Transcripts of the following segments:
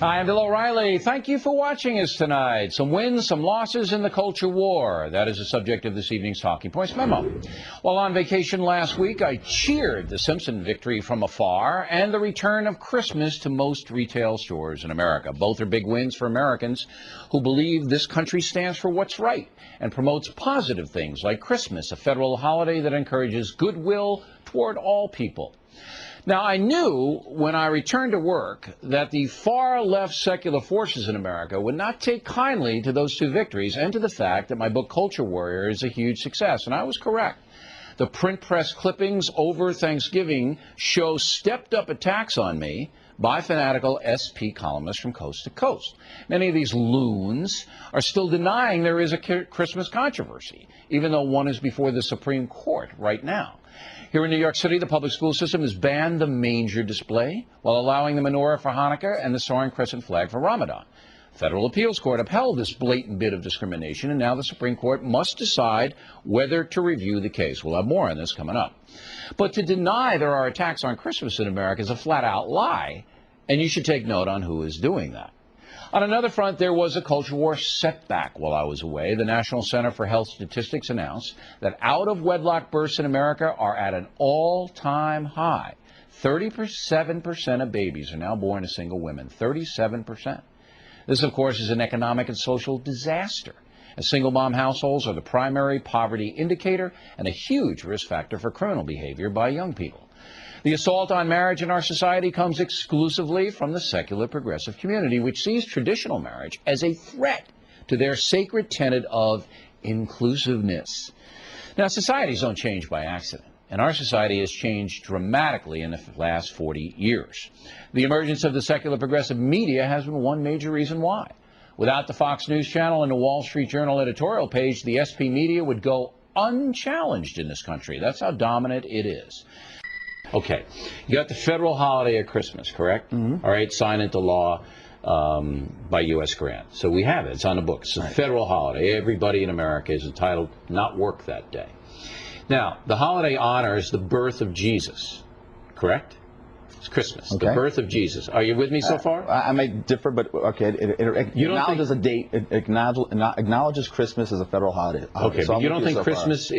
Hi, I'm Bill O'Reilly. Thank you for watching us tonight. Some wins, some losses in the culture war. That is the subject of this evening's Talking Points memo. While on vacation last week, I cheered the Simpson victory from afar and the return of Christmas to most retail stores in America. Both are big wins for Americans who believe this country stands for what's right and promotes positive things like Christmas, a federal holiday that encourages goodwill toward all people. Now, I knew when I returned to work that the far-left secular forces in America would not take kindly to those two victories and to the fact that my book, Culture Warrior, is a huge success, and I was correct. The print press clippings over Thanksgiving show stepped-up attacks on me by fanatical SP columnists from coast to coast. Many of these loons are still denying there is a Christmas controversy, even though one is before the Supreme Court right now. Here in New York City, the public school system has banned the manger display while allowing the menorah for Hanukkah and the soaring crescent flag for Ramadan. Federal appeals court upheld this blatant bit of discrimination, and now the Supreme Court must decide whether to review the case. We'll have more on this coming up. But to deny there are attacks on Christmas in America is a flat-out lie, and you should take note on who is doing that. On another front, there was a culture war setback while I was away. The National Center for Health Statistics announced that out-of-wedlock births in America are at an all-time high. 37% of babies are now born to single women. 37%. This, of course, is an economic and social disaster, as single-mom households are the primary poverty indicator and a huge risk factor for criminal behavior by young people. The assault on marriage in our society comes exclusively from the secular progressive community, which sees traditional marriage as a threat to their sacred tenet of inclusiveness. Now, societies don't change by accident, and our society has changed dramatically in the last 40 years. The emergence of the secular progressive media has been one major reason why. Without the Fox News Channel and the Wall Street Journal editorial page, the SP media would go unchallenged in this country. That's how dominant it is. Okay, you got the federal holiday of Christmas, correct? Mm-hmm. All right, signed into law by U.S. grant. So we have it. It's on the books. It's a federal holiday. Everybody in America is entitled to not work that day. Now, the holiday honors the birth of Jesus, correct? It's Christmas, okay. The birth of Jesus. Are you with me so far? I may differ, but okay. It acknowledges a date. It acknowledges Christmas as a federal holiday. Okay, so but you don't think Christmas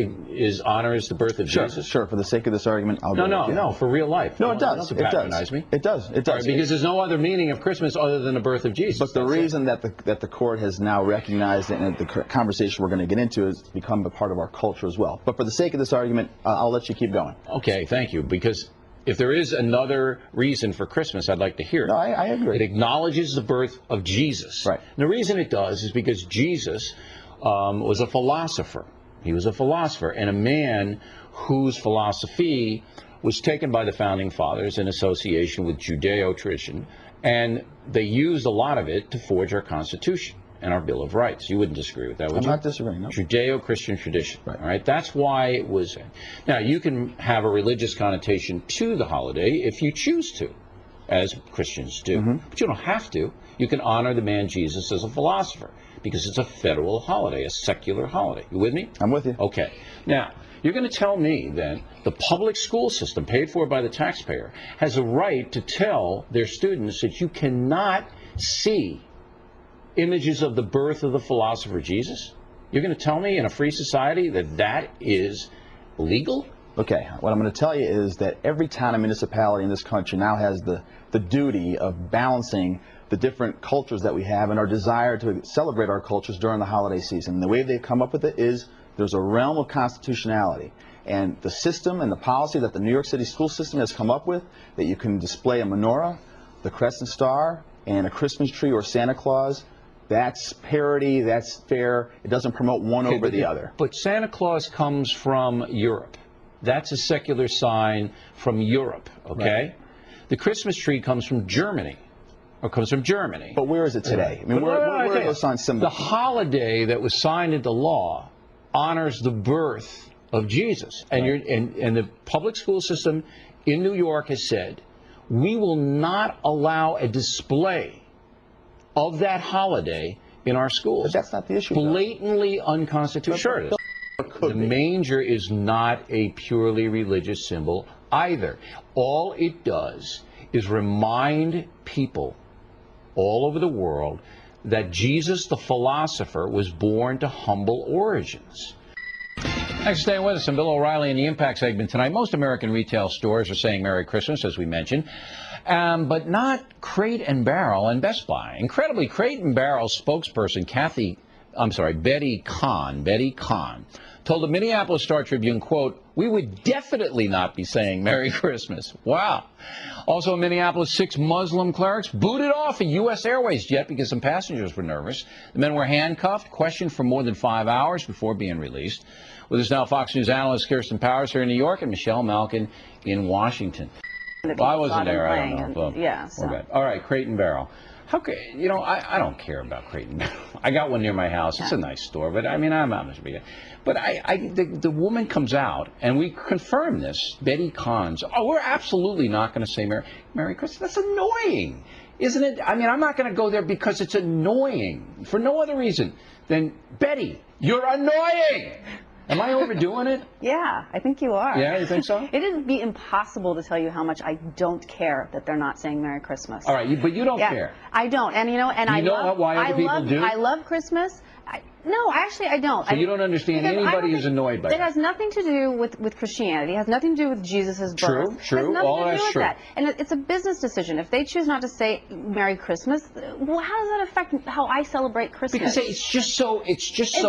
honors the birth of Jesus? Sure. For the sake of this argument, I'll go. No. For real life. No, it does. It does. Me. It does. It does. Right, because there's no other meaning of Christmas other than the birth of Jesus. But the reason that the court has now recognized it, and the conversation we're going to get into is become a part of our culture as well. But for the sake of this argument, I'll let you keep going. Okay, thank you. Because if there is another reason for Christmas, I'd like to hear it. No, I agree. It acknowledges the birth of Jesus. Right. And the reason it does is because Jesus was a philosopher. He was a philosopher and a man whose philosophy was taken by the Founding Fathers in association with Judeo tradition, and they used a lot of it to forge our Constitution and our Bill of Rights. You wouldn't disagree with that, would you? I'm not disagreeing, no. Judeo-Christian tradition, right. All right? That's why it was. Now, you can have a religious connotation to the holiday if you choose to, as Christians do. Mm-hmm. But you don't have to. You can honor the man Jesus as a philosopher because it's a federal holiday, a secular holiday. You with me? I'm with you. Okay. Now, you're going to tell me then the public school system, paid for by the taxpayer, has a right to tell their students that you cannot see images of the birth of the philosopher Jesus? You're going to tell me in a free society that that is legal? Okay, what I'm going to tell you is that every town and municipality in this country now has the duty of balancing the different cultures that we have and our desire to celebrate our cultures during the holiday season. And the way they've come up with it is there's a realm of constitutionality. And the system and the policy that the New York City school system has come up with, that you can display a menorah, the crescent star, and a Christmas tree or Santa Claus, that's parity, that's fair. It doesn't promote one over the other. But Santa Claus comes from Europe. That's a secular sign from Europe, okay? Right. The Christmas tree comes from Germany, or comes from Germany. But where is it today? I mean, where are those signs symbols? The holiday that was signed into law honors the birth of Jesus. And, right. and the public school system in New York has said, we will not allow a display of that holiday in our schools. But that's not the issue. Blatantly unconstitutional. Sure it is. The manger is not a purely religious symbol either. All it does is remind people all over the world that Jesus, the philosopher, was born to humble origins. Thanks for staying with us. I'm Bill O'Reilly in the Impact segment tonight. Most American retail stores are saying Merry Christmas, as we mentioned, but not Crate and Barrel and Best Buy. Incredibly, Crate and Barrel spokesperson Betty Kahn, told the Minneapolis Star-Tribune, quote, "We would definitely not be saying Merry Christmas." Wow. Also in Minneapolis, 6 Muslim clerics booted off a U.S. Airways jet because some passengers were nervous. The men were handcuffed, questioned for more than 5 hours before being released. With us now, Fox News analyst Kirsten Powers here in New York and Michelle Malkin in Washington. Well, I wasn't there. I don't know. Yeah. So. All right, Crate and Barrel. I don't care about Crate and Barrel. I got one near my house. It's a nice store, but I mean, I'm not much bigger. But the woman comes out, and we confirm this, Betty Kahn's, we're absolutely not going to say Merry Christmas. That's annoying, isn't it? I mean, I'm not going to go there because it's annoying, for no other reason than, Betty, you're annoying. Am I overdoing it? Yeah, I think you are. Yeah, you think so? It would be impossible to tell you how much I don't care that they're not saying Merry Christmas. All right, but you don't care. I don't, and why other people do? I love Christmas. No, actually, I don't. So you don't understand anybody who's annoyed by it. It has nothing to do with Christianity. It has nothing to do with Jesus' birth. True. All that's true. That. And it's a business decision. If they choose not to say Merry Christmas, well, how does that affect how I celebrate Christmas? Because it's just so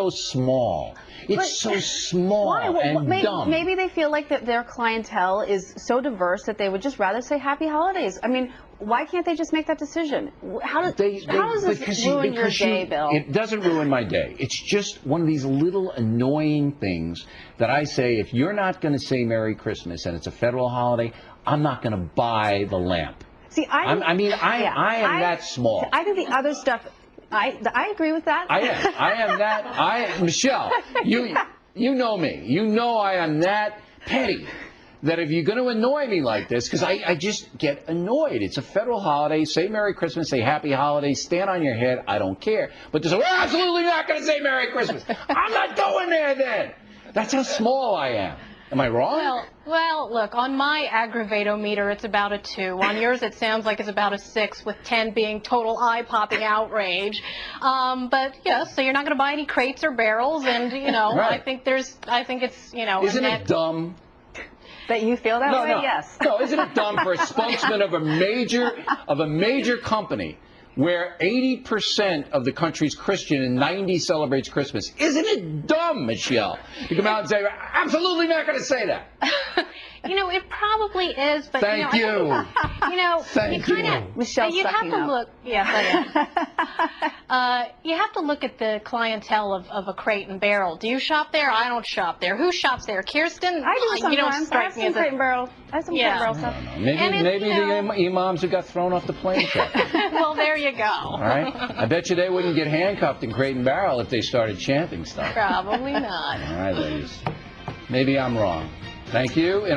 small. It's so small and dumb. Maybe they feel like that their clientele is so diverse that they would just rather say Happy Holidays. I mean, why can't they just make that decision? How does this ruin your day, Bill? It doesn't ruin my day. It's just one of these little annoying things that I say, if you're not going to say Merry Christmas and it's a federal holiday, I'm not going to buy the lamp. See, I am that small. I think the other stuff, I agree with that. I am that. Michelle, you know me. You know I am that petty. That if you're going to annoy me like this, because I just get annoyed. It's a federal holiday. Say Merry Christmas. Say Happy Holidays. Stand on your head. I don't care. But to say, we're absolutely not going to say Merry Christmas. I'm not going there then. That's how small I am. Am I wrong? Well, look, on my aggravatometer, it's about a 2. On yours, it sounds like it's about a 6, with 10 being total eye-popping outrage. But, yes, so you're not going to buy any crates or barrels, and, right. I think it's, Isn't it dumb? That you feel that way? No. Yes. No, isn't it dumb for a spokesman of a major company where 80% of the country's Christian and 90% celebrates Christmas? Isn't it dumb, Michelle, to come out and say, absolutely not going to say that? It probably is, but Thank you. Michelle's you have to up. look. Yes, I am. You have to look at the clientele of a Crate and Barrel. Do you shop there? I don't shop there. Who shops there? Kirsten? I do sometimes. You don't strike me as Crate and Barrel. I have some Crate and Barrel stuff. Maybe the imams who got thrown off the plane check. Well, there you go. All right. I bet you they wouldn't get handcuffed in Crate and Barrel if they started chanting stuff. Probably not. All right, ladies. Maybe I'm wrong. Thank you.